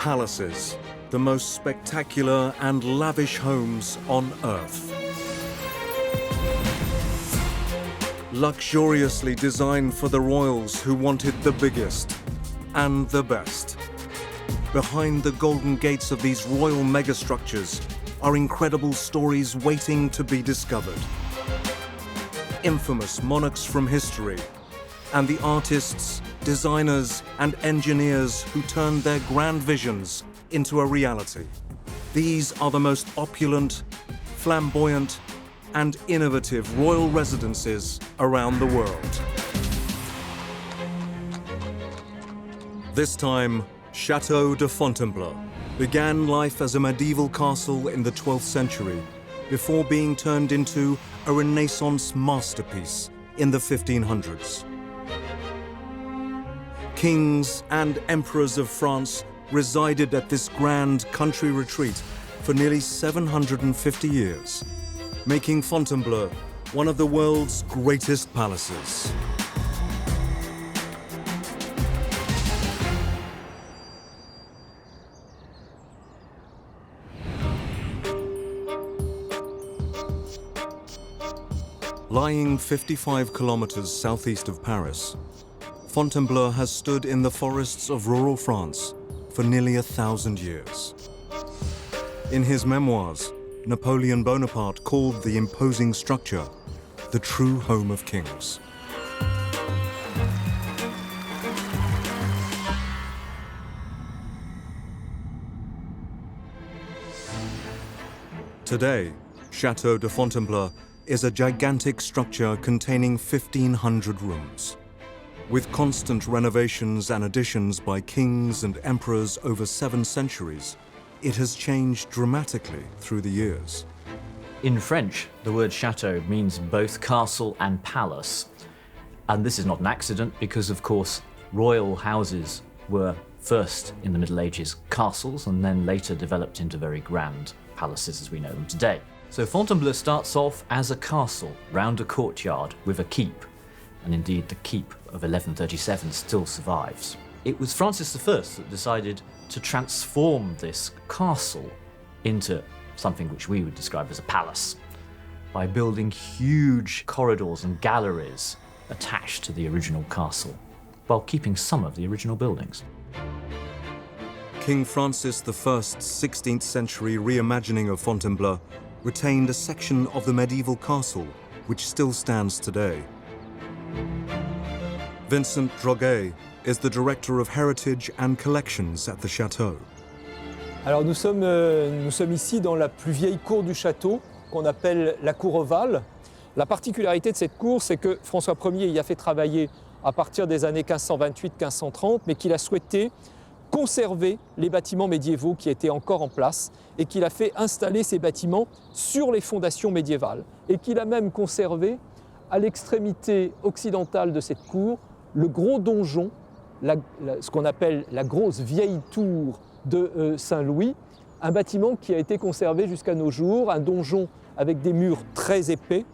palaces, the most spectacular and lavish homes on earth. Luxuriously designed for the royals who wanted the biggest and the best. Behind the golden gates of these royal megastructures are incredible stories waiting to be discovered. Infamous monarchs from history, and the artists, designers, and engineers who turned their grand visions into a reality. These are the most opulent, flamboyant, and innovative royal residences around the world. This time, Château de Fontainebleau began life as a medieval castle in the 12th century before being turned into a Renaissance masterpiece in the 1500s. Kings and emperors of France resided at this grand country retreat for nearly 750 years, making Fontainebleau one of the world's greatest palaces. Lying 55 kilometers southeast of Paris, Fontainebleau has stood in the forests of rural France for nearly 1,000 years. In his memoirs, Napoleon Bonaparte called the imposing structure the true home of kings. Today, Château de Fontainebleau is a gigantic structure containing 1,500 rooms. With constant renovations and additions by kings and emperors over 7 centuries, it has changed dramatically through the years. In French, the word château means both castle and palace. And this is not an accident because, of course, royal houses were first in the Middle Ages castles and then later developed into very grand palaces as we know them today. So Fontainebleau starts off as a castle round a courtyard with a keep, and indeed the keep of 1137 still survives. It was Francis I that decided to transform this castle into something which we would describe as a palace by building huge corridors and galleries attached to the original castle, while keeping some of the original buildings. King Francis I's 16th century reimagining of Fontainebleau retained a section of the medieval castle which still stands today. Vincent Droguet is the Director of Heritage and Collections at the château. Alors nous sommes ici dans la plus vieille cour du château, qu'on appelle la cour ovale. La particularité de cette cour, c'est que François Ier y a fait travailler à partir des années 1528-1530, mais qu'il a souhaité conserver les bâtiments médiévaux qui étaient encore en place et qu'il a fait installer ces bâtiments sur les fondations médiévales et qu'il a même conservé à l'extrémité occidentale de cette cour le gros donjon, ce qu'on appelle la grosse vieille tour de Saint-Louis, un bâtiment qui a été conservé jusqu'à nos jours, un donjon avec des murs très épais.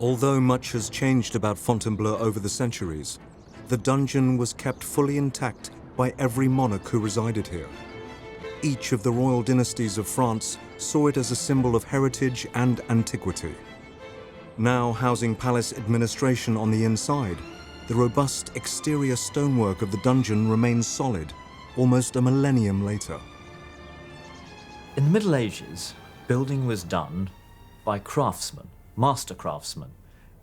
Although much has changed about Fontainebleau over the centuries, the dungeon was kept fully intact by every monarch who resided here. Each of the royal dynasties of France saw it as a symbol of heritage and antiquity. Now housing palace administration on the inside, the robust exterior stonework of the dungeon remains solid, almost a millennium later. In the Middle Ages, building was done by craftsmen, master craftsmen,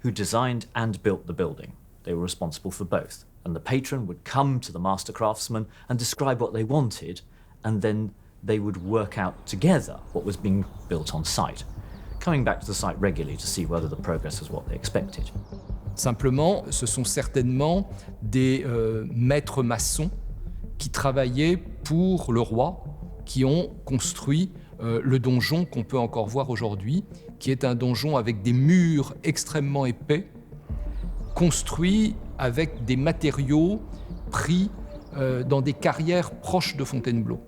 who designed and built the building. They were responsible for both. And the patron would come to the master craftsman and describe what they wanted, and then they would work out together what was being built on site, coming back to the site regularly to see whether the progress was what they expected. Simplement, ce sont certainement des maîtres maçons qui travaillaient pour le roi, qui ont construit le donjon qu'on peut encore voir aujourd'hui, qui est un donjon avec des murs extrêmement épais, construit avec des matériaux pris dans des carrières proches de Fontainebleau.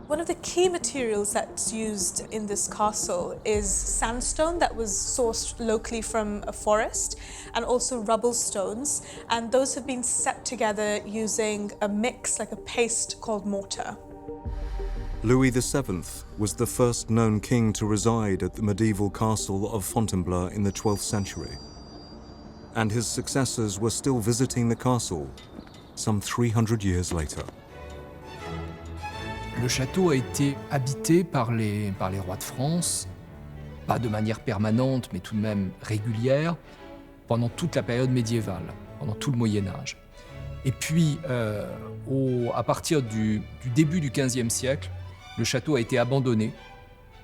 One of the key materials that's used in this castle is sandstone that was sourced locally from a forest, and also rubble stones, and those have been set together using a mix, like a paste called mortar. Louis VII was the first known king to reside at the medieval castle of Fontainebleau in the 12th century. And his successors were still visiting the castle some 300 years later. Le château a été habité par les rois de France, pas de manière permanente, mais tout de même régulière, pendant toute la période médiévale, pendant tout le Moyen-Âge. Et puis, à partir du début du XVe siècle, le château a été abandonné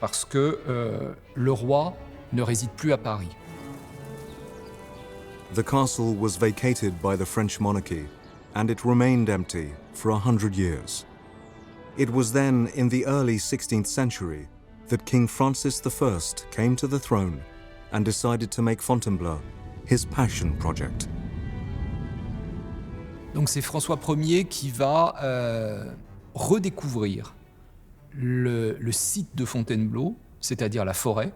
parce que le roi ne réside plus à Paris. The castle was vacated by the French monarchy, and it remained empty for 100 years. It was then, in the early 16th century, that King Francis I came to the throne and decided to make Fontainebleau his passion project. Donc c'est François Ier qui va redécouvrir le site de Fontainebleau, c'est-à-dire la forêt,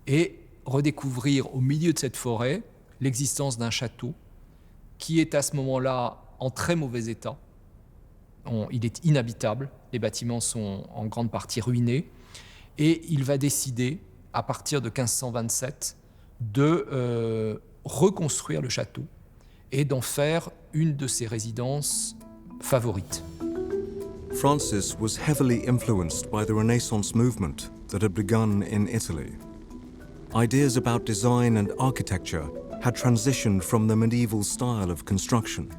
et redécouvrir au milieu de cette forêt l'existence d'un château qui est à ce moment-là en très mauvais état. Il est inhabitable, les bâtiments sont en grande partie ruinés, et il va décider, à partir de 1527, de reconstruire le château et d'en faire une de ses résidences favorites. Francis was heavily influenced by the Renaissance movement that had begun in Italy. Ideas about design and architecture had transitioned from the medieval style of construction.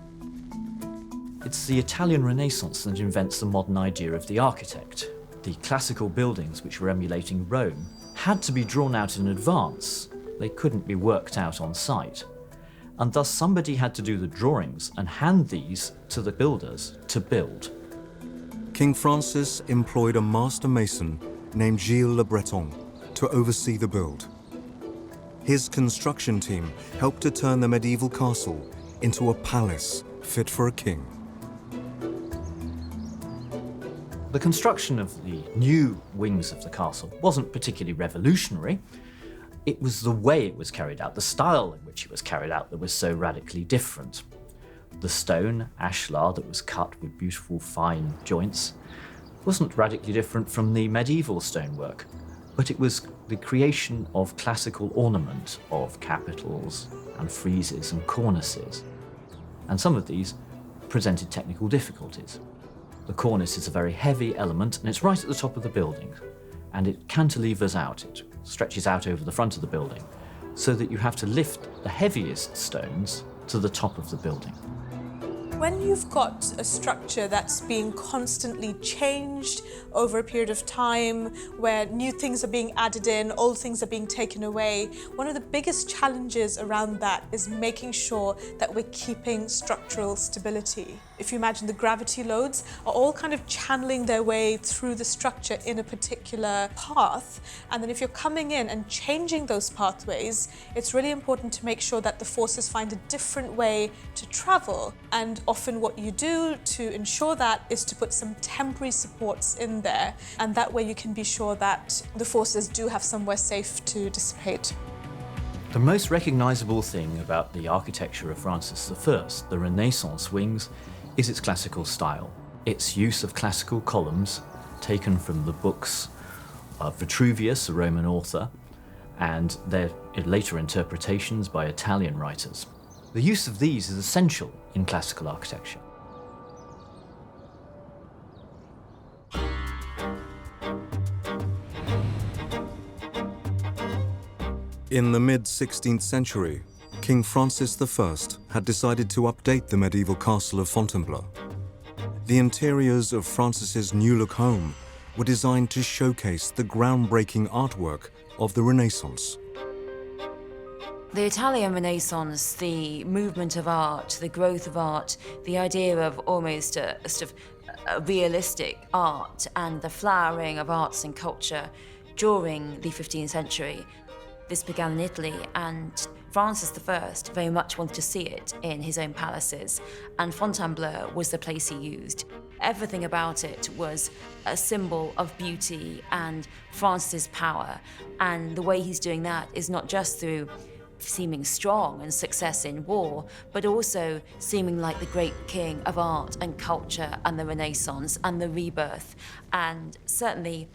It's the Italian Renaissance that invents the modern idea of the architect. The classical buildings, which were emulating Rome, had to be drawn out in advance. They couldn't be worked out on site. And thus somebody had to do the drawings and hand these to the builders to build. King Francis employed a master mason named Gilles Le Breton to oversee the build. His construction team helped to turn the medieval castle into a palace fit for a king. The construction of the new wings of the castle wasn't particularly revolutionary. It was the way it was carried out, the style in which it was carried out, that was so radically different. The stone ashlar that was cut with beautiful fine joints wasn't radically different from the medieval stonework, but it was the creation of classical ornament of capitals and friezes and cornices. And some of these presented technical difficulties. The cornice is a very heavy element, and it's right at the top of the building, and it cantilevers out, it stretches out over the front of the building, so that you have to lift the heaviest stones to the top of the building. When you've got a structure that's being constantly changed over a period of time, where new things are being added in, old things are being taken away, one of the biggest challenges around that is making sure that we're keeping structural stability. If you imagine, the gravity loads are all kind of channeling their way through the structure in a particular path, and then if you're coming in and changing those pathways, it's really important to make sure that the forces find a different way to travel. And often what you do to ensure that is to put some temporary supports in there, and that way you can be sure that the forces do have somewhere safe to dissipate. The most recognizable thing about the architecture of Francis I, the Renaissance wings, is its classical style. Its use of classical columns taken from the books of Vitruvius, a Roman author, and their later interpretations by Italian writers. The use of these is essential in classical architecture. In the mid-16th century, King Francis I had decided to update the medieval castle of Fontainebleau. The interiors of Francis's new-look home were designed to showcase the groundbreaking artwork of the Renaissance. The Italian Renaissance, the movement of art, the growth of art, the idea of almost a sort of a realistic art and the flowering of arts and culture during the 15th century. This began in Italy, and Francis I very much wanted to see it in his own palaces, and Fontainebleau was the place he used. Everything about it was a symbol of beauty and Francis's power, and the way he's doing that is not just through seeming strong and success in war, but also seeming like the great king of art and culture and the Renaissance and the rebirth. And certainly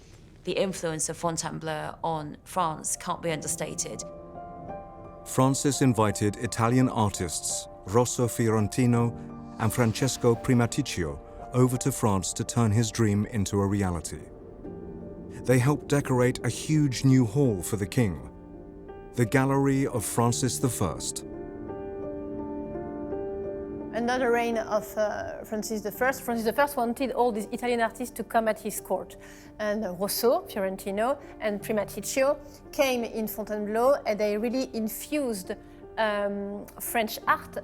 the influence of Fontainebleau on France can't be understated. Francis invited Italian artists Rosso Fiorentino and Francesco Primaticcio over to France to turn his dream into a reality. They helped decorate a huge new hall for the king, the Gallery of Francis I. Under the reign of Francis I wanted all these Italian artists to come at his court. And Rosso, Fiorentino, and Primaticcio came in Fontainebleau, and they really infused French art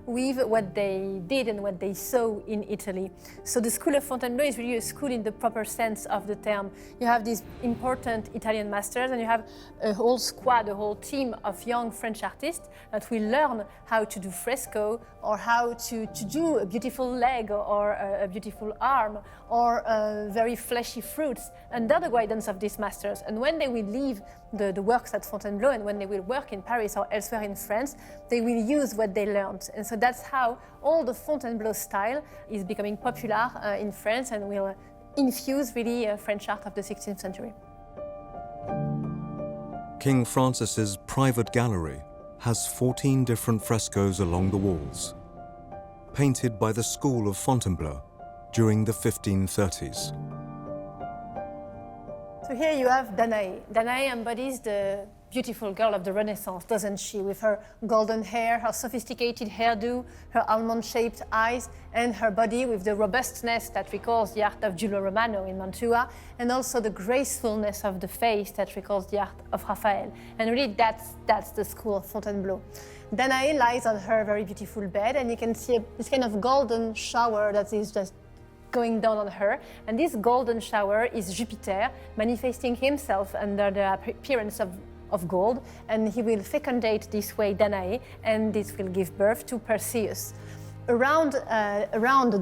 with what they did and what they saw in Italy. So the School of Fontainebleau is really a school in the proper sense of the term. You have these important Italian masters, and you have a whole squad, a whole team of young French artists that will learn how to do fresco, or how to do a beautiful leg, or a beautiful arm, or very fleshy fruits under the guidance of these masters. And when they will leave the works at Fontainebleau, and when they will work in Paris or elsewhere in France, they will use what they learned. And so that's how all the Fontainebleau style is becoming popular in France, and will infuse really French art of the 16th century. King Francis's private gallery has 14 different frescoes along the walls, painted by the school of Fontainebleau during the 1530s. So here you have Danae. Danae embodies the beautiful girl of the Renaissance, doesn't she? With her golden hair, her sophisticated hairdo, her almond-shaped eyes, and her body with the robustness that recalls the art of Giulio Romano in Mantua, and also the gracefulness of the face that recalls the art of Raphael. And really that's the school of Fontainebleau. Danae lies on her very beautiful bed, and you can see this kind of golden shower that is just going down on her. And this golden shower is Jupiter manifesting himself under the appearance of gold, and he will fecundate this way Danae, and this will give birth to Perseus. Around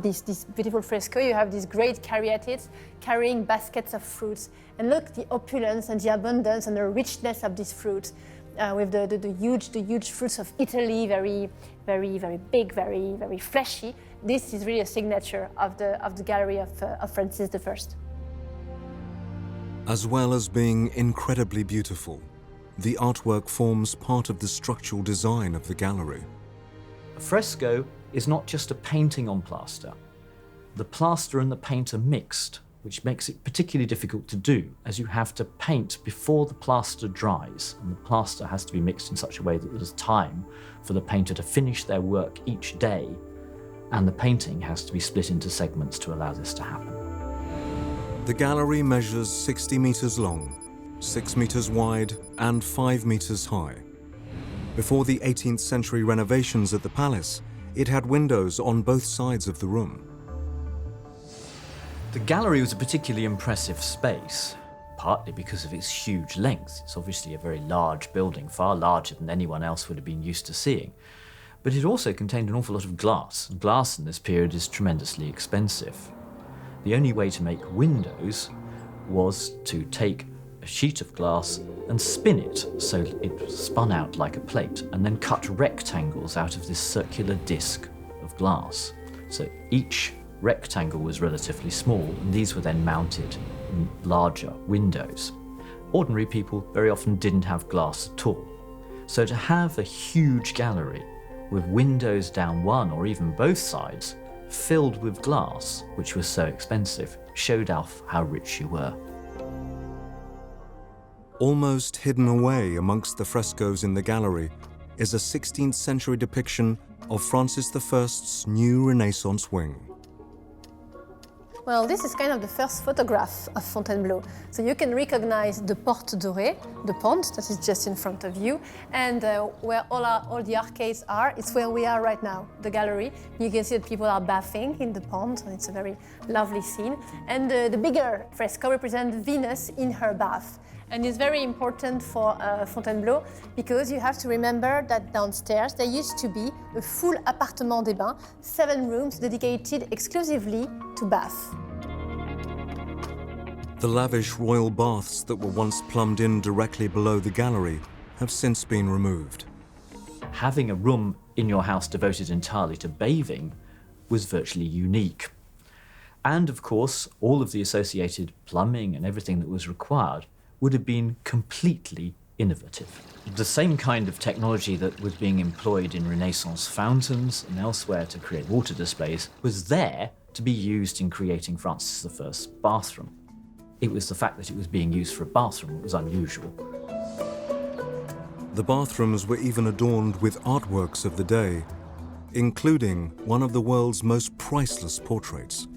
this beautiful fresco, you have these great caryatids carrying baskets of fruits. And look, the opulence and the abundance and the richness of these fruits, with the huge fruits of Italy, very big, very fleshy. This is really a signature of the gallery of Francis I. As well as being incredibly beautiful, the artwork forms part of the structural design of the gallery. A fresco is not just a painting on plaster. The plaster and the paint are mixed, which makes it particularly difficult to do, as you have to paint before the plaster dries, and the plaster has to be mixed in such a way that there's time for the painter to finish their work each day, and the painting has to be split into segments to allow this to happen. The gallery measures 60 meters long, 6 meters wide, and 5 meters high. Before the 18th century renovations at the palace, it had windows on both sides of the room. The gallery was a particularly impressive space, partly because of its huge length. It's obviously a very large building, far larger than anyone else would have been used to seeing. But it also contained an awful lot of glass, and glass in this period is tremendously expensive. The only way to make windows was to take a sheet of glass and spin it so it spun out like a plate, and then cut rectangles out of this circular disc of glass. So each rectangle was relatively small, and these were then mounted in larger windows. Ordinary people very often didn't have glass at all. So to have a huge gallery with windows down one or even both sides filled with glass, which was so expensive, showed off how rich you were. Almost hidden away amongst the frescoes in the gallery is a 16th century depiction of Francis I's new Renaissance wing. Well, this is kind of the first photograph of Fontainebleau. So you can recognize the Porte Dorée, the pond that is just in front of you, and where all the arcades are, it's where we are right now, the gallery. You can see that people are bathing in the pond, and it's a very lovely scene. And the bigger fresco represents Venus in her bath. And it's very important for Fontainebleau because you have to remember that downstairs there used to be a full appartement des bains, 7 rooms dedicated exclusively to bath. The lavish royal baths that were once plumbed in directly below the gallery have since been removed. having a room in your house devoted entirely to bathing was virtually unique. And of course, all of the associated plumbing and everything that was required would have been completely innovative. The same kind of technology that was being employed in Renaissance fountains and elsewhere to create water displays was there to be used in creating Francis I's bathroom. It was the fact that it was being used for a bathroom that was unusual. The bathrooms were even adorned with artworks of the day, including one of the world's most priceless portraits.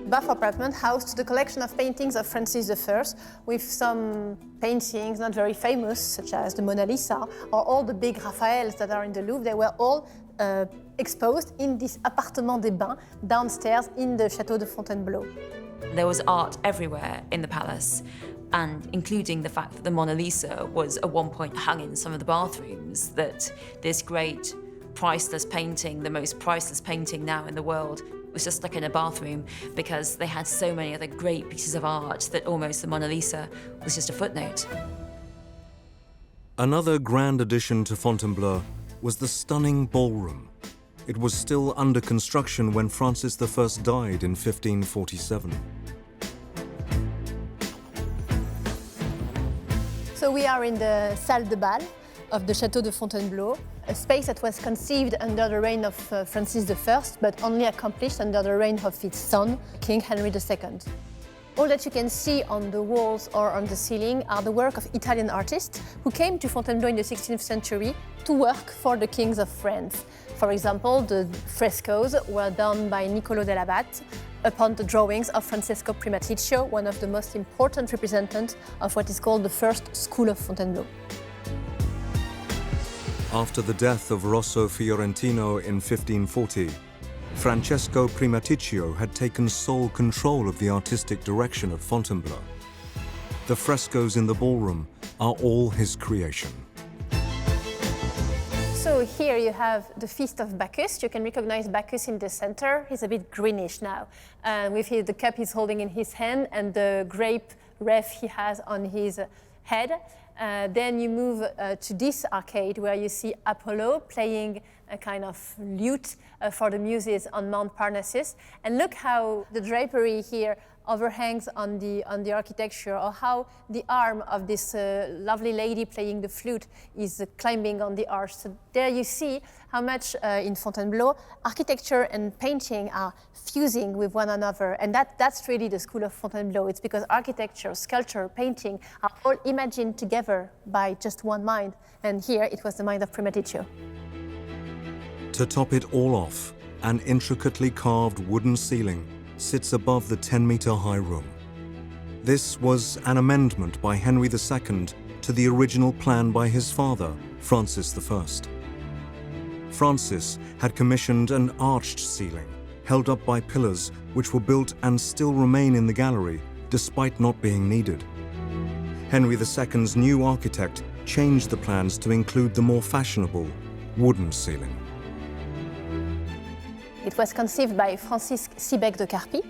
Bath apartment housed the collection of paintings of Francis I, with some paintings not very famous, such as the Mona Lisa, or all the big Raphaels that are in the Louvre. They were all exposed in this appartement des bains downstairs in the Château de Fontainebleau. There was art everywhere in the palace, and including the fact that the Mona Lisa was at one point hung in some of the bathrooms, that this great priceless painting, the most priceless painting now in the world, was just stuck in a bathroom because they had so many other great pieces of art that almost the Mona Lisa was just a footnote. Another grand addition to Fontainebleau was the stunning ballroom. It was still under construction when Francis I died in 1547. So we are in the salle de bal of the Château de Fontainebleau, a space that was conceived under the reign of Francis I, but only accomplished under the reign of its son, King Henry II. All that you can see on the walls or on the ceiling are the work of Italian artists who came to Fontainebleau in the 16th century to work for the kings of France. For example, the frescoes were done by Niccolò dell'Abate upon the drawings of Francesco Primaticcio, one of the most important representatives of what is called the first school of Fontainebleau. After the death of Rosso Fiorentino in 1540, Francesco Primaticcio had taken sole control of the artistic direction at Fontainebleau. The frescoes in the ballroom are all his creation. So here you have the Feast of Bacchus. You can recognize Bacchus in the center. He's a bit greenish now, with the cup he's holding in his hand and the grape wreath he has on his head. Then you move to this arcade where you see Apollo playing a kind of lute for the muses on Mount Parnassus. And look how the drapery here overhangs on the architecture, or how the arm of this lovely lady playing the flute is climbing on the arch. So there you see how much in Fontainebleau architecture and painting are fusing with one another, and that's really the school of Fontainebleau. It's because architecture, sculpture, painting are all imagined together by just one mind, and here it was the mind of Primaticcio. To top it all off, an intricately carved wooden ceiling sits above the 10-meter-high room. This was an amendment by Henry II to the original plan by his father, Francis I. Francis had commissioned an arched ceiling, held up by pillars which were built and still remain in the gallery, despite not being needed. Henry II's new architect changed the plans to include the more fashionable wooden ceiling. It was conceived by Francis Siebeck de Carpi,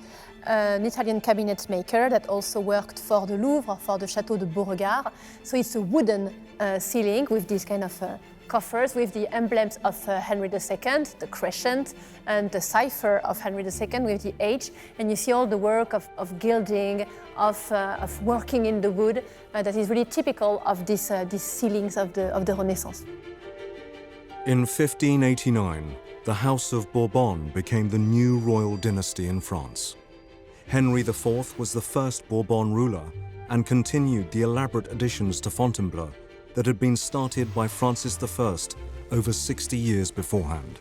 an Italian cabinet maker that also worked for the Louvre or for the Château de Beauregard. So it's a wooden ceiling with these kind of coffers with the emblems of Henry II, the crescent, and the cipher of Henry II with the H. And you see all the work of gilding, of working in the wood that is really typical of these ceilings of the Renaissance. In 1589, the House of Bourbon became the new royal dynasty in France. Henry IV was the first Bourbon ruler and continued the elaborate additions to Fontainebleau that had been started by Francis I over 60 years beforehand.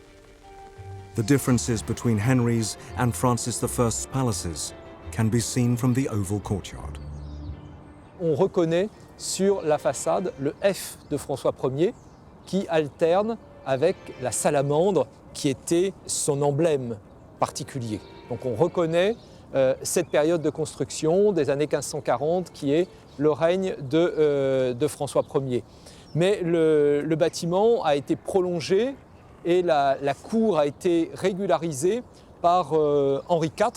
The differences between Henry's and Francis I's palaces can be seen from the oval courtyard. On reconnaît sur la façade le F de François Ier qui alterne avec la salamandre qui était son emblème particulier. Donc on reconnaît cette période de construction des années 1540 qui est le règne de François Ier. Mais le bâtiment a été prolongé et la cour a été régularisée par Henri IV,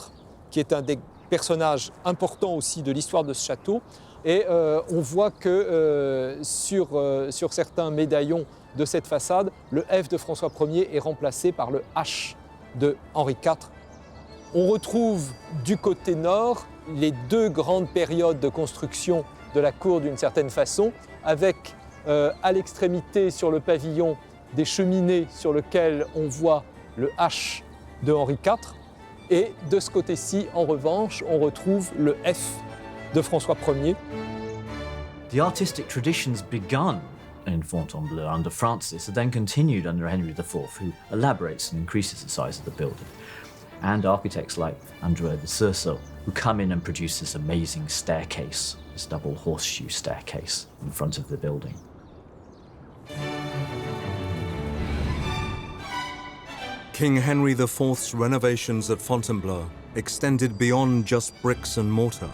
qui est un des personnages importants aussi de l'histoire de ce château. Et on voit que sur certains médaillons de cette façade, le F de François Ier est remplacé par le H de Henri IV. On retrouve du côté nord les deux grandes périodes de construction de la cour d'une certaine façon, avec à l'extrémité sur le pavillon des cheminées sur lesquelles on voit le H de Henri IV. Et de ce côté-ci, en revanche, on retrouve le F de François Ier. The artistic traditions begun in Fontainebleau under Francis are then continued under Henry IV, who elaborates and increases the size of the building. And architects like Andrea de Cerceau, who come in and produce this amazing staircase, this double horseshoe staircase in front of the building. King Henry IV's renovations at Fontainebleau extended beyond just bricks and mortar.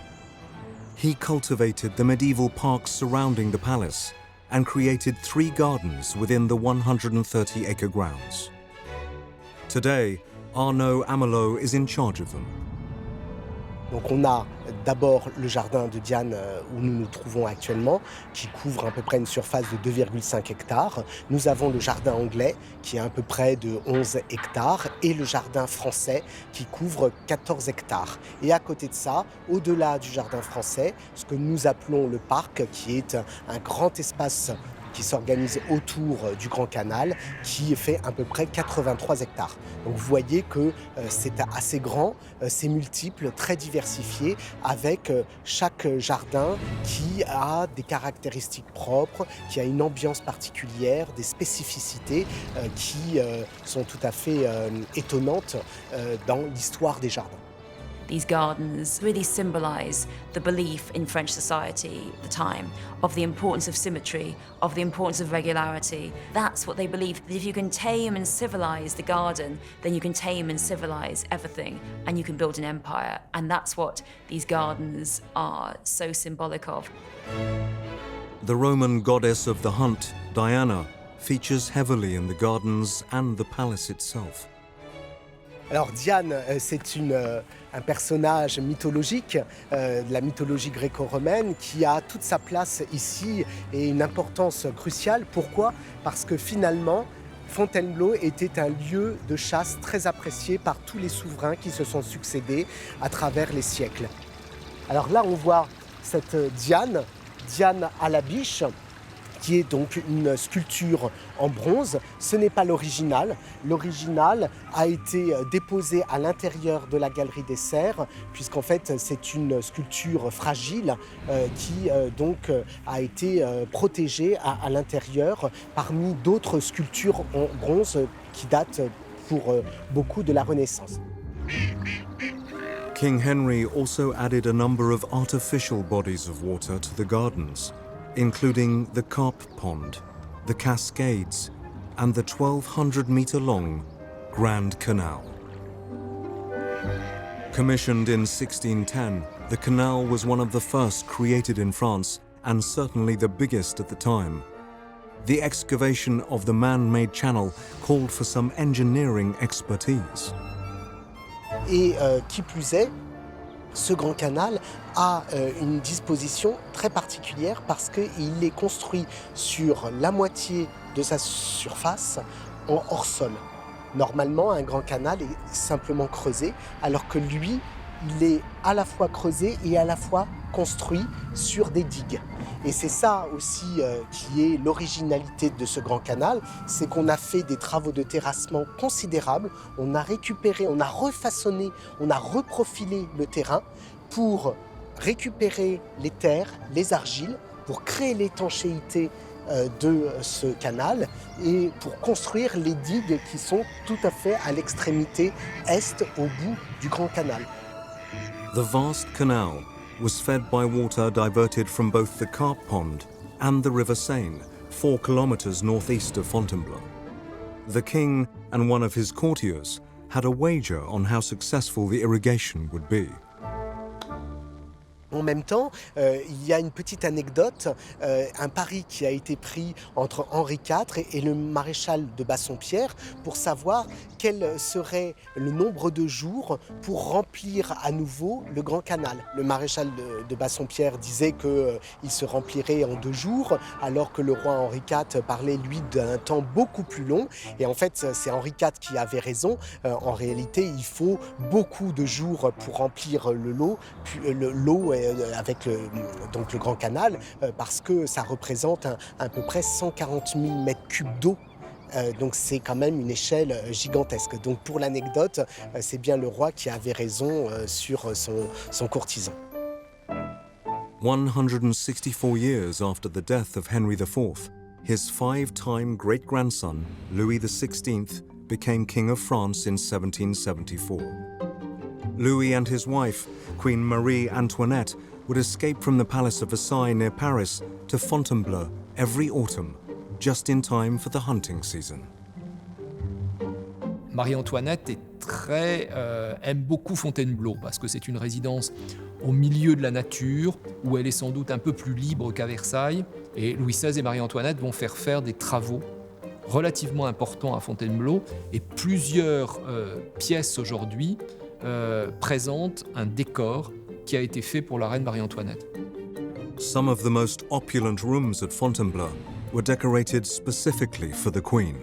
He cultivated the medieval parks surrounding the palace and created 3 gardens within the 130-acre grounds. Today, Arnaud Amelot is in charge of them. Donc on a d'abord le jardin de Diane où nous nous trouvons actuellement, qui couvre à peu près une surface de 2,5 hectares. Nous avons le jardin anglais qui est à peu près de 11 hectares et le jardin français qui couvre 14 hectares. Et à côté de ça, au-delà du jardin français, ce que nous appelons le parc, qui est un grand espace qui s'organise autour du Grand Canal, qui fait à peu près 83 hectares. Donc vous voyez que c'est assez grand, c'est multiple, très diversifié, avec chaque jardin qui a des caractéristiques propres, qui a une ambiance particulière, des spécificités qui sont tout à fait étonnantes dans l'histoire des jardins. These gardens really symbolise the belief in French society at the time of the importance of symmetry, of the importance of regularity. That's what they believed, that if you can tame and civilise the garden, then you can tame and civilise everything and you can build an empire. And that's what these gardens are so symbolic of. The Roman goddess of the hunt, Diana, features heavily in the gardens and the palace itself. Alors Diane, c'est un personnage mythologique de la mythologie gréco-romaine qui a toute sa place ici et une importance cruciale. Pourquoi ? Parce que finalement, Fontainebleau était un lieu de chasse très apprécié par tous les souverains qui se sont succédés à travers les siècles. Alors là, on voit cette Diane à la biche, qui est donc une sculpture en bronze. Ce n'est pas l'original. L'original a été déposé à l'intérieur de la galerie des Serres, puisqu'en fait c'est une sculpture fragile qui donc a été protégée à l'intérieur parmi d'autres sculptures en bronze qui datent pour beaucoup de la Renaissance. King Henry also added a number of artificial bodies of water to the gardens, including the carp pond, the cascades, and the 1,200-metre-long Grand Canal. Commissioned in 1610, the canal was one of the first created in France and certainly the biggest at the time. The excavation of the man-made channel called for some engineering expertise. Et qui plus est, ce grand canal a une disposition très particulière parce qu'il est construit sur la moitié de sa surface en hors-sol. Normalement, un grand canal est simplement creusé, alors que lui, il est à la fois creusé et à la fois construit sur des digues. Et c'est ça aussi qui est l'originalité de ce grand canal, c'est qu'on a fait des travaux de terrassement considérables, on a récupéré, on a refaçonné, on a reprofilé le terrain pour récupérer les terres, les argiles, pour créer l'étanchéité de ce canal et pour construire les digues qui sont tout à fait à l'extrémité est, au bout du grand canal. The vast canal was fed by water diverted from both the carp pond and the River Seine, 4 kilometers northeast of Fontainebleau. The king and one of his courtiers had a wager on how successful the irrigation would be. En même temps, il y a une petite anecdote, un pari qui a été pris entre Henri IV et le maréchal de Bassompierre pour savoir quel serait le nombre de jours pour remplir à nouveau le Grand Canal. Le maréchal de Bassompierre disait qu'il se remplirait en 2 jours, alors que le roi Henri IV parlait, lui, d'un temps beaucoup plus long. Et en fait, c'est Henri IV qui avait raison. En réalité, il faut beaucoup de jours pour remplir l'eau avec donc le Grand Canal, parce que ça représente à peu près 140 000 mètres cubes d'eau. Donc c'est quand même une échelle gigantesque. Donc pour l'anecdote, c'est bien le roi qui avait raison sur son courtisan. 164 years after the death of Henry IV, his 5-time great-grandson, Louis XVI, became King of France in 1774. Louis and his wife, Queen Marie Antoinette, would escape from the Palace of Versailles near Paris to Fontainebleau every autumn, just in time for the hunting season. Marie-Antoinette aime beaucoup Fontainebleau parce que c'est une résidence au milieu de la nature où elle est sans doute un peu plus libre qu'à Versailles. Et Louis XVI et Marie-Antoinette vont faire des travaux relativement importants à Fontainebleau et plusieurs pièces aujourd'hui présentent un décor qui a été fait pour la reine Marie-Antoinette. Some of the most opulent rooms at Fontainebleau were decorated specifically for the Queen.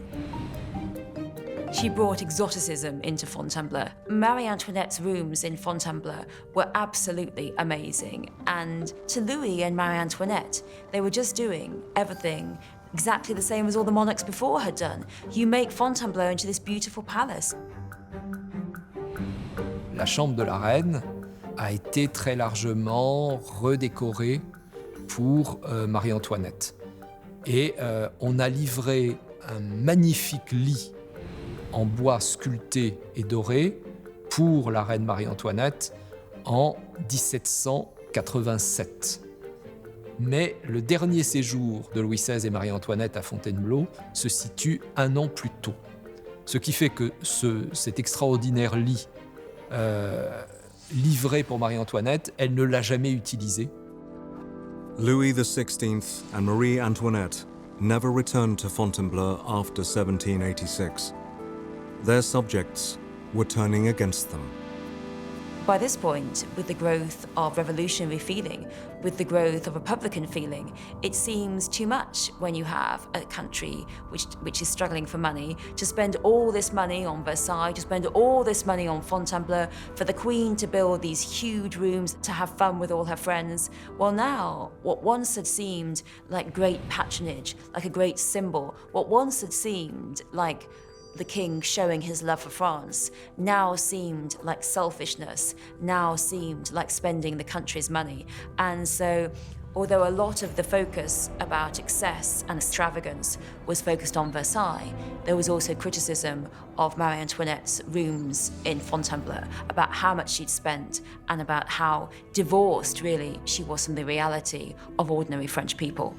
She brought exoticism into Fontainebleau. Marie Antoinette's rooms in Fontainebleau were absolutely amazing. And to Louis and Marie Antoinette, they were just doing everything exactly the same as all the monarchs before had done. You make Fontainebleau into this beautiful palace. La chambre de la reine a été très largement redécorée pour Marie-Antoinette. Et on a livré un magnifique lit en bois sculpté et doré pour la reine Marie-Antoinette en 1787. Mais le dernier séjour de Louis XVI et Marie-Antoinette à Fontainebleau se situe 1 an plus tôt. Ce qui fait que cet extraordinaire lit livré pour Marie-Antoinette, elle ne l'a jamais utilisé. Louis XVI and Marie Antoinette never returned to Fontainebleau after 1786. Their subjects were turning against them. By this point, with the growth of revolutionary feeling, with the growth of republican feeling, it seems too much when you have a country which is struggling for money to spend all this money on Versailles, to spend all this money on Fontainebleau, for the Queen to build these huge rooms to have fun with all her friends. Well, now, what once had seemed like great patronage, like a great symbol, what once had seemed like the king showing his love for France, now seemed like selfishness, now seemed like spending the country's money. And so, although a lot of the focus about excess and extravagance was focused on Versailles, there was also criticism of Marie Antoinette's rooms in Fontainebleau, about how much she'd spent and about how divorced, really, she was from the reality of ordinary French people.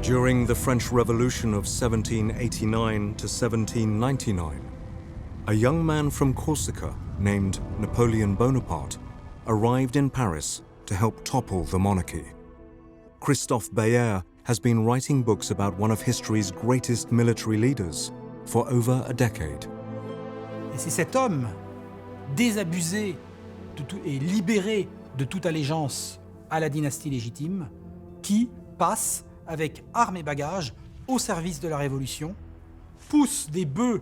During the French Revolution of 1789 to 1799, a young man from Corsica named Napoleon Bonaparte arrived in Paris to help topple the monarchy. Christophe Bayard has been writing books about one of history's greatest military leaders for over a decade. Et c'est cet homme, désabusé et libéré de toute allégeance à la dynastie légitime, qui passe avec armes et bagages au service de la Révolution, pousse des bœufs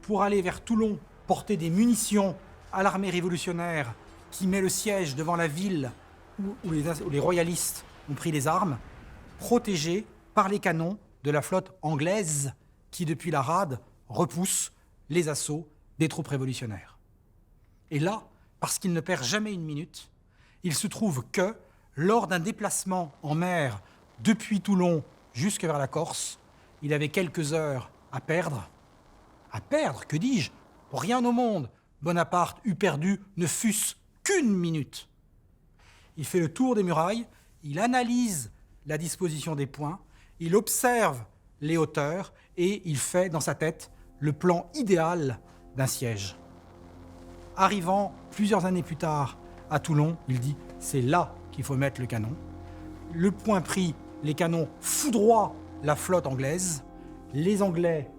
pour aller vers Toulon porter des munitions à l'armée révolutionnaire qui met le siège devant la ville où les royalistes ont pris les armes, protégés par les canons de la flotte anglaise qui, depuis la rade, repousse les assauts des troupes révolutionnaires. Et là, parce qu'il ne perd jamais une minute, il se trouve que, lors d'un déplacement en mer depuis Toulon jusque vers la Corse, il avait quelques heures à perdre. À perdre, que dis-je? Pour rien au monde, Bonaparte eût perdu ne fût-ce qu'une minute. Il fait le tour des murailles, il analyse la disposition des points, il observe les hauteurs et il fait dans sa tête le plan idéal d'un siège. Arrivant plusieurs années plus tard à Toulon, il dit c'est là qu'il faut mettre le canon. Le point pris, les canons foudroient la flotte anglaise. Les Anglais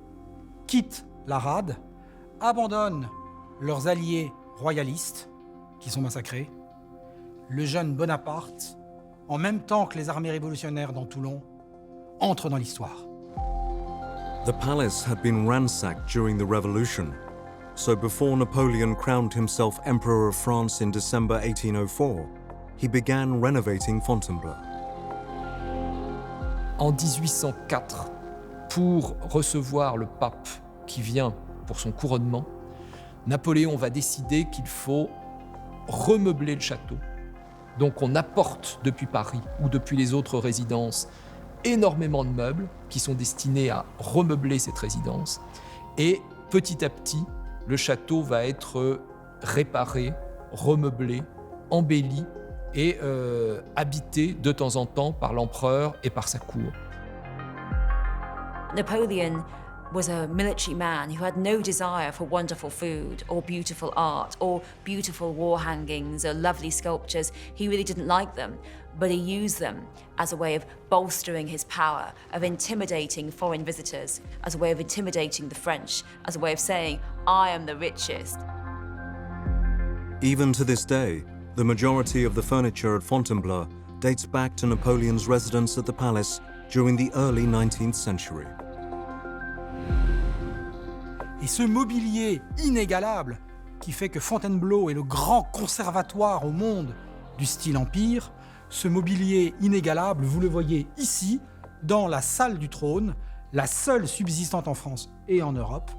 quittent la rade, abandonnent leurs alliés royalistes, qui sont massacrés. Le jeune Bonaparte, en même temps que les armées révolutionnaires dans Toulon, entre dans l'histoire. The palace had been ransacked during the Revolution, so before Napoleon crowned himself Emperor of France in December 1804, he began renovating Fontainebleau. En 1804, pour recevoir le pape qui vient pour son couronnement, Napoléon va décider qu'il faut remeubler le château. Donc on apporte depuis Paris ou depuis les autres résidences énormément de meubles qui sont destinés à remeubler cette résidence. Et petit à petit, le château va être réparé, remeublé, embelli et habité de temps en temps par l'empereur et par sa cour. Napoleon was a military man who had no desire for wonderful food or beautiful art or beautiful wall hangings or lovely sculptures. He really didn't like them, but he used them as a way of bolstering his power, of intimidating foreign visitors, as a way of intimidating the French, as a way of saying, I am the richest. Even to this day, the majority of the furniture at Fontainebleau dates back to Napoleon's residence at the palace during the early 19th century. Et ce mobilier inégalable qui fait que Fontainebleau est le grand conservatoire au monde du style empire, ce mobilier inégalable, vous le voyez ici, dans la salle du trône, la seule subsistante en France et en Europe,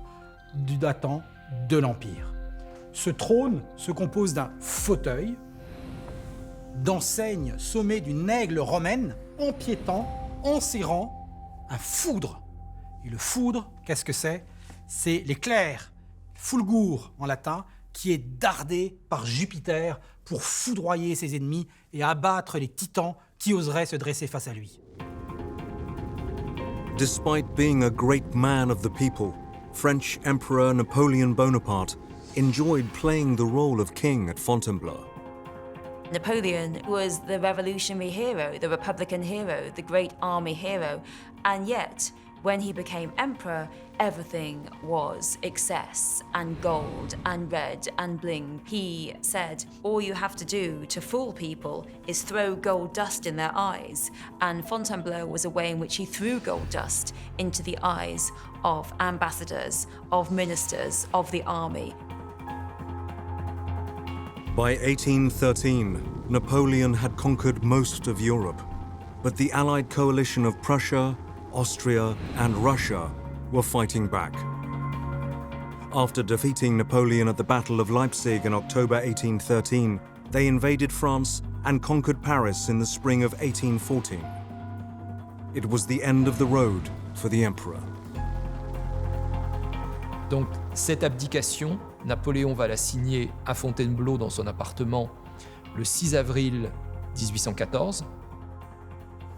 du datant de l'Empire. Ce trône se compose d'un fauteuil, d'enseignes sommées d'une aigle romaine, empiétant, enserrant, un foudre. Et le foudre, qu'est-ce que c'est ? C'est l'éclair, fulgur en latin, qui est dardé par Jupiter pour foudroyer ses ennemis et abattre les titans qui oseraient se dresser face à lui. Despite being a great man of the people, French Emperor Napoleon Bonaparte enjoyed playing the role of king at Fontainebleau. Napoleon was the revolutionary hero, the Republican hero, the great army hero, and yet, when he became emperor, everything was excess and gold and red and bling. He said, all you have to do to fool people is throw gold dust in their eyes. And Fontainebleau was a way in which he threw gold dust into the eyes of ambassadors, of ministers, of the army. By 1813, Napoleon had conquered most of Europe, but the Allied coalition of Prussia, Austria, and Russia were fighting back. After defeating Napoleon at the Battle of Leipzig in October 1813, they invaded France and conquered Paris in the spring of 1814. It was the end of the road for the emperor. Donc cette abdication, Napoléon va la signer à Fontainebleau dans son appartement le 6 avril 1814,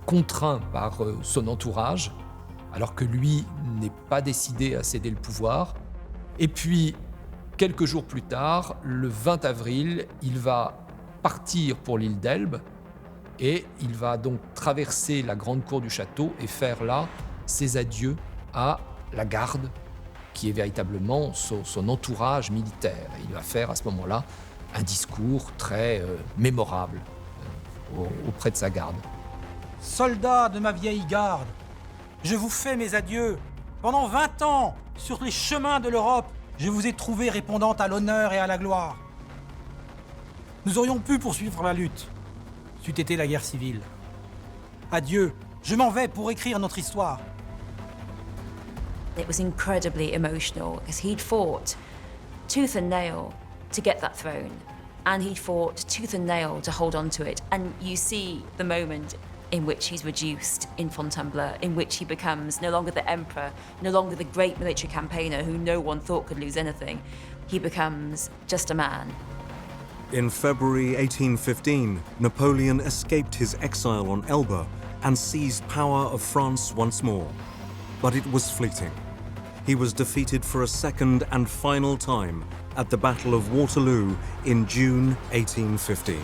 contraint par son entourage, alors que lui n'est pas décidé à céder le pouvoir. Et puis, quelques jours plus tard, le 20 avril, il va partir pour l'île d'Elbe et il va donc traverser la grande cour du château et faire là ses adieux à la garde, qui est véritablement son entourage militaire. Et il va faire à ce moment-là un discours très mémorable auprès de sa garde. Soldats de ma vieille garde, je vous fais mes adieux. Pendant 20 ans, sur les chemins de l'Europe, je vous ai trouvé répondant à l'honneur et à la gloire. Nous aurions pu poursuivre la lutte, c'eût été la guerre civile. Adieu, je m'en vais pour écrire notre histoire. It was incredibly emotional because he'd fought tooth and nail to get that throne, and he'd fought tooth and nail to hold on to it. And you see the moment in which he's reduced in Fontainebleau, in which he becomes no longer the emperor, no longer the great military campaigner who no one thought could lose anything. He becomes just a man. In February 1815, Napoleon escaped his exile on Elba and seized power of France once more. But it was fleeting. He was defeated for a second and final time at the Battle of Waterloo in June 1815.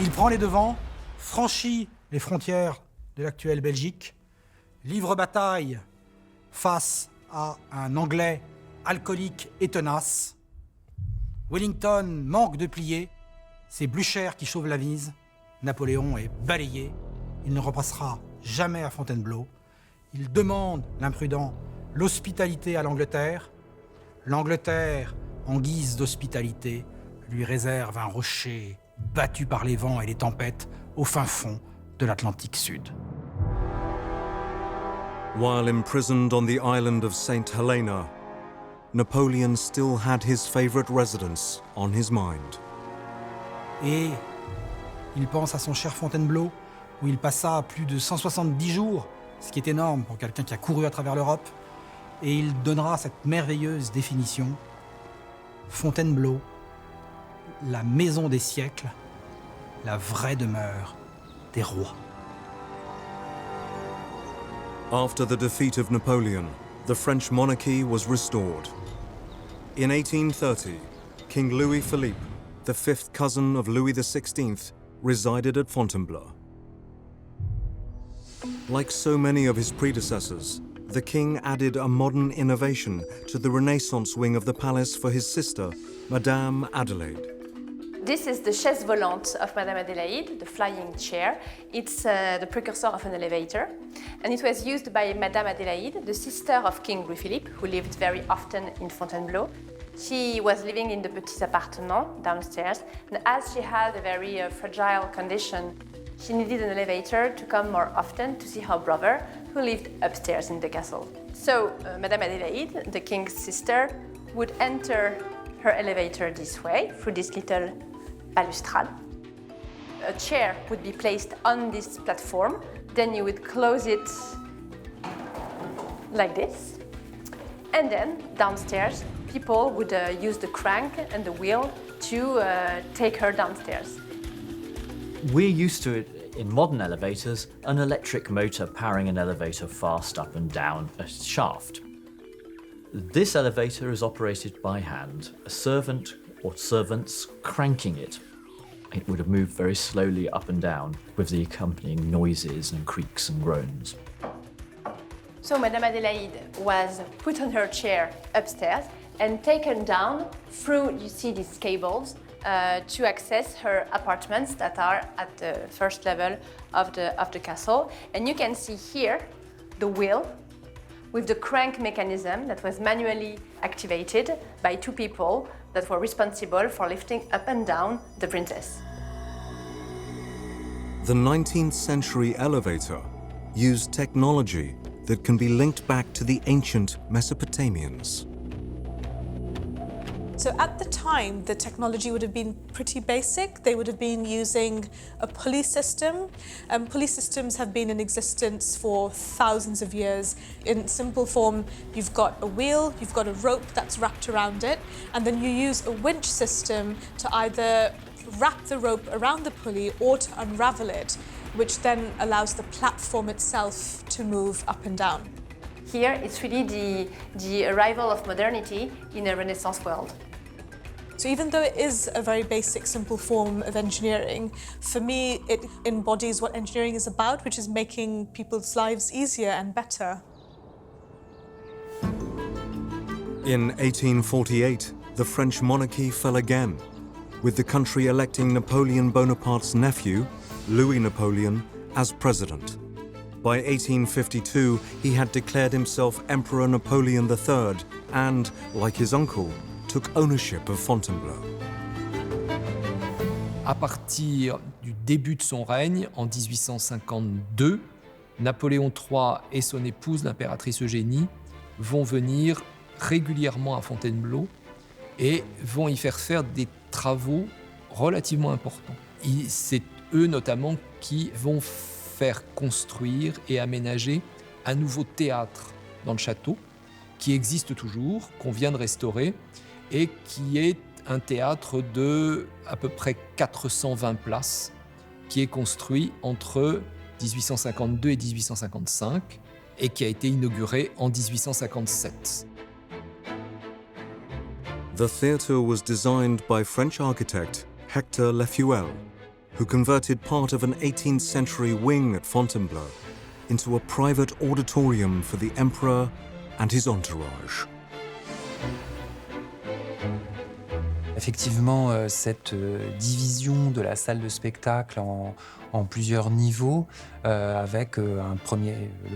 Il prend les devants, franchit les frontières de l'actuelle Belgique, livre bataille face à un Anglais alcoolique et tenace. Wellington manque de plier, c'est Blücher qui sauve la mise, Napoléon est balayé, il ne repassera jamais à Fontainebleau. Il demande, l'imprudent, l'hospitalité à l'Angleterre. L'Angleterre, en guise d'hospitalité, lui réserve un rocher battu par les vents et les tempêtes au fin fond de l'Atlantique Sud. While imprisoned on the island of St. Helena, Napoleon still had his favorite residence on his mind. Et il pense à son cher Fontainebleau, où il passa plus de 170 jours, ce qui est énorme pour quelqu'un qui a couru à travers l'Europe, et il donnera cette merveilleuse définition. Fontainebleau, la maison des siècles, la vraie demeure des rois. After the defeat of Napoleon, the French monarchy was restored. In 1830, King Louis-Philippe, the fifth cousin of Louis XVI, resided at Fontainebleau. Like so many of his predecessors, the king added a modern innovation to the Renaissance wing of the palace for his sister, Madame Adelaide. This is the chaise volante of Madame Adélaïde, the flying chair. It's the precursor of an elevator. And it was used by Madame Adélaïde, the sister of King Louis-Philippe, who lived very often in Fontainebleau. She was living in the petits appartements downstairs, and as she had a very fragile condition, she needed an elevator to come more often to see her brother, who lived upstairs in the castle. So Madame Adélaïde, the king's sister, would enter her elevator this way, through this little balustrade. A chair would be placed on this platform, then you would close it like this. And then downstairs, people would use the crank and the wheel to take her downstairs. We're used to it in modern elevators, an electric motor powering an elevator fast up and down a shaft. This elevator is operated by hand, a servant or servants cranking it. It would have moved very slowly up and down with the accompanying noises and creaks and groans. So Madame Adélaïde was put on her chair upstairs and taken down through, you see these cables, to access her apartments that are at the first level of the castle. And you can see here the wheel with the crank mechanism that was manually activated by two people that were responsible for lifting up and down the princess. The 19th century elevator used technology that can be linked back to the ancient Mesopotamians. So at the time, the technology would have been pretty basic. They would have been using a pulley system. Pulley systems have been in existence for thousands of years. In simple form, you've got a wheel, you've got a rope that's wrapped around it, and then you use a winch system to either wrap the rope around the pulley or to unravel it, which then allows the platform itself to move up and down. Here, it's really the arrival of modernity in a Renaissance world. So even though it is a very basic, simple form of engineering, for me, it embodies what engineering is about, which is making people's lives easier and better. In 1848, the French monarchy fell again, with the country electing Napoleon Bonaparte's nephew, Louis Napoleon, as president. By 1852, he had declared himself Emperor Napoleon III and, like his uncle, took ownership of Fontainebleau. À partir du début de son règne, en 1852, Napoléon III et son épouse, l'impératrice Eugénie, vont venir régulièrement à Fontainebleau et vont y faire des travaux relativement importants. C'est eux notamment qui vont faire construire et aménager un nouveau théâtre dans le château, qui existe toujours, qu'on vient de restaurer, et qui est un théâtre de à peu près 420 places, qui est construit entre 1852 et 1855, et qui a été inauguré en 1857. The theatre was designed by French architect Hector Lefuel who converted part of an 18th century wing at Fontainebleau into a private auditorium for the emperor and his entourage. Effectivement, cette division de la salle de spectacle en plusieurs niveaux, avec le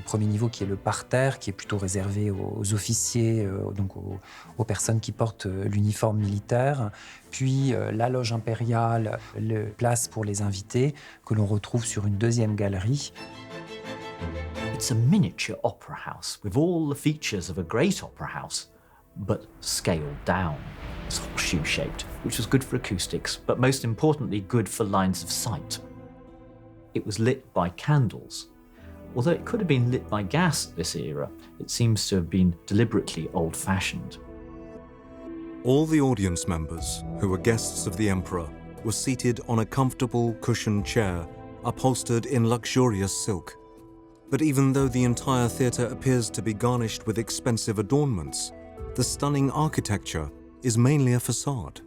premier niveau qui est le parterre, qui est plutôt réservé aux officiers, donc aux personnes qui portent l'uniforme militaire, puis la loge impériale, la place pour les invités, que l'on retrouve sur une deuxième galerie. It's a miniature opera house with all the features of a great opera house, but scaled down. It's horseshoe-shaped, which was good for acoustics, but most importantly, good for lines of sight. It was lit by candles. Although it could have been lit by gas at this era, it seems to have been deliberately old-fashioned. All the audience members, who were guests of the emperor, were seated on a comfortable cushioned chair, upholstered in luxurious silk. But even though the entire theatre appears to be garnished with expensive adornments, the stunning architecture is mainly a facade.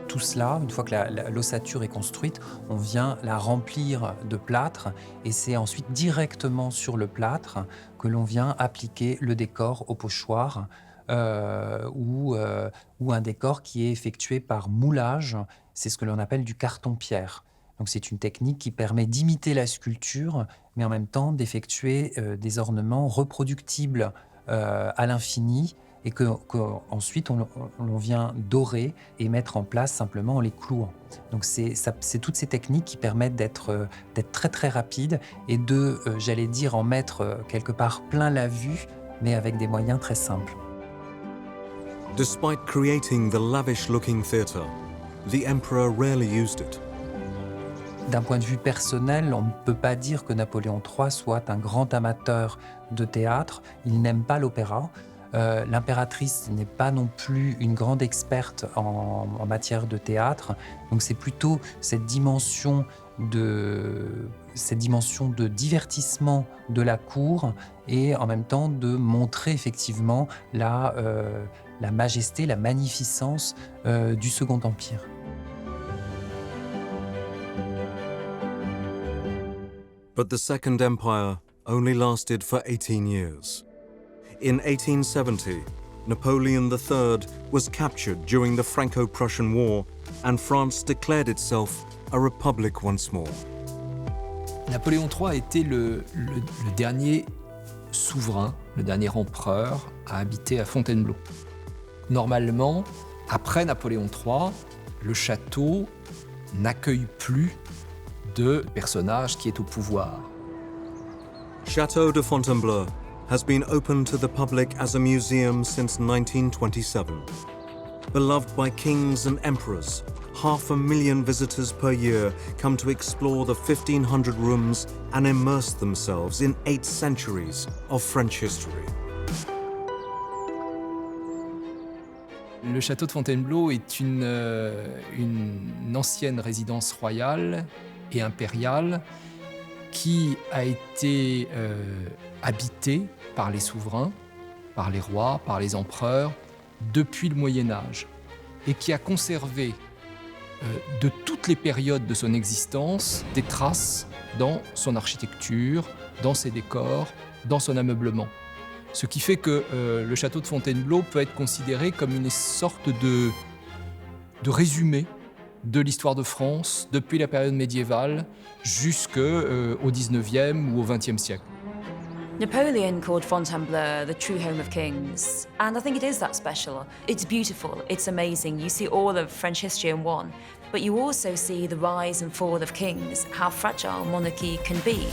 Tout cela, une fois que l'ossature est construite, on vient la remplir de plâtre et c'est ensuite directement sur le plâtre que l'on vient appliquer le décor au pochoir ou un décor qui est effectué par moulage. C'est ce que l'on appelle du carton-pierre. Donc c'est une technique qui permet d'imiter la sculpture, mais en même temps d'effectuer des ornements reproductibles à l'infini et qu'ensuite on vient dorer et mettre en place simplement en les clouant. Donc c'est toutes ces techniques qui permettent d'être très très rapide et de, j'allais dire, en mettre quelque part plein la vue, mais avec des moyens très simples. Despite creating the lavish-looking theatre, the emperor rarely used it. D'un point de vue personnel, on ne peut pas dire que Napoléon III soit un grand amateur de théâtre. Il n'aime pas l'opéra. L'impératrice n'est pas non plus une grande experte en matière de théâtre. Donc c'est plutôt cette dimension de divertissement de la cour et en même temps de montrer effectivement la majesté, la magnificence du Second Empire. But the Second Empire only lasted for 18 years. In 1870, Napoleon III was captured during the Franco-Prussian War, and France declared itself a republic once more. Napoléon III était le dernier souverain, le dernier empereur à habiter à Fontainebleau. Normalement, après Napoléon III, le château n'accueille plus de personnage qui est au pouvoir. Château de Fontainebleau has been open to the public as a museum since 1927. Beloved by kings and emperors, 500,000 visitors per year come to explore the 1,500 rooms and immerse themselves in 8 centuries of French history. Le château de Fontainebleau est une ancienne résidence royale et impériale qui a été habitée par les souverains, par les rois, par les empereurs depuis le Moyen-Âge et qui a conservé de toutes les périodes de son existence des traces dans son architecture, dans ses décors, dans son ameublement. Ce qui fait que le château de Fontainebleau peut être considéré comme une sorte de résumé de l'histoire de France depuis la période médiévale jusqu'au 19e ou au 20e siècle. Napoleon called Fontainebleau the true home of kings, and I think it is that special. It's beautiful, it's amazing. You see all of French history in one, but you also see the rise and fall of kings, how fragile monarchy can be.